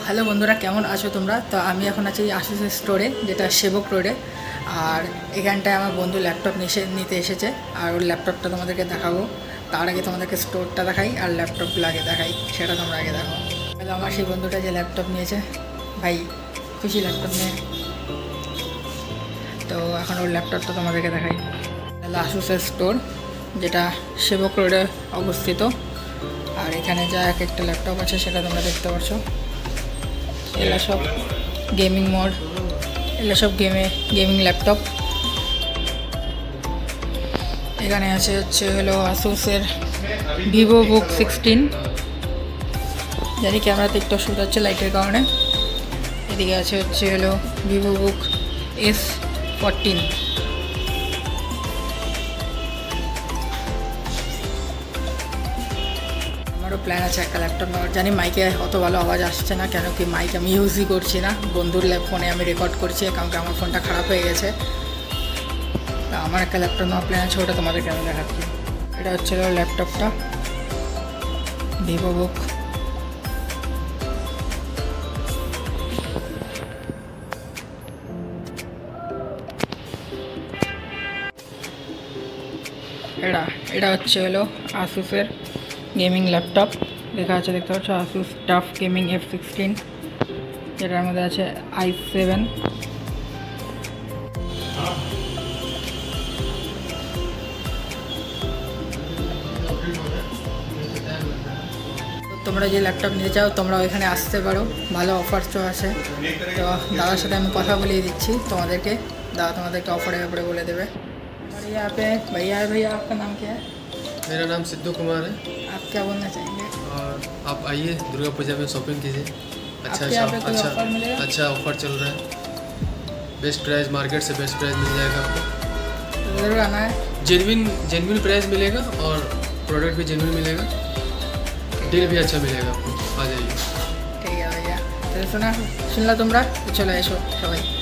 Hello বন্ধুরা, কেমন আছো তোমরা? তো আমি এখন আছি আসুস স্টোরে, যেটা সেবক রোডে। আর এখানটায় আমার বন্ধু ল্যাপটপ নিতে এসেছে, আর ওর ল্যাপটপটা তোমাদেরকে দেখাবো। তার আগে তোমাদেরকে স্টোরটা দেখাই আর ল্যাপটপগুলো আগে দেখাই, সেটা তোমরা আগে দেখো। তাহলে আমার সেই বন্ধুটা যে ল্যাপটপ নিয়েছে, ভাই খুশি ল্যাপটপ নিয়ে। তো এখন ওর ল্যাপটপটা তোমাদেরকে দেখাই। তাহলে আসুসের স্টোর, যেটা সেবক রোডে অবস্থিত। আর এখানে যা এক একটা ল্যাপটপ আছে সেটা তোমরা দেখতে পাচ্ছ। এগুলো সব গেমিং মোড, এগুলো সব গেমিং ল্যাপটপ। এখানে আছে হলো আসুসের ভিভোবুক 16। জানি ক্যামেরাতে একটু অসুবিধা হচ্ছে লাইটের কারণে। এদিকে হচ্ছে হলো ভিভোবুক S14। আমারও প্ল্যান আছে একটা ল্যাপটপ নেওয়ার। জানি মাইকে অত ভালো আওয়াজ আসছে না, কেন কি মাইক আমি ইউজই করছি না, বন্ধুর ফোনে আমি রেকর্ড করছি, কারণ কি আমার ফোনটা খারাপ হয়ে গেছে। তা আমার একটা ল্যাপটপ নেওয়ার প্ল্যান আছে, ওটা তোমাদের কেন দেখাচ্ছি। এটা হচ্ছে ল্যাপটপটা ভিভোবুক। এটা হচ্ছে আসুসের গেমিং ল্যাপটপ। লেখা আছে, দেখতে পাচ্ছ, আসুস টাফ গেমিং F16, যেটার মধ্যে আছে i7। তোমরা যে ল্যাপটপ নিতে চাও তোমরা ওইখানে আসতে পারো, ভালো অফার আছে। তো দাদার সাথে আমি কথা বলিয়ে দিচ্ছি তোমাদেরকে, दादा तुम्हारे ऑफर है बोले देवे। और यहाँ पे भैया है, भैया आपका नाम क्या है? मेरा नाम सिद्धू कुमार है। आप क्या बोलना चाहेंगे? और आप आइए दुर्गा पूजा में शॉपिंग कीजिए। अच्छा ऑफर चल रहा है। बेस्ट प्राइस, मार्केट से बेस्ट प्राइस मिल जाएगा आपको। तो ज़रूर आना है। जेन्युइन प्राइस मिलेगा और प्रोडक्ट भी जेन्युइन मिलेगा, डील भी अच्छा मिलेगा आपको। आ जाइए। ठीक है भैया, तो सुनला तुम्हारा, चलो ऐसो सबाई।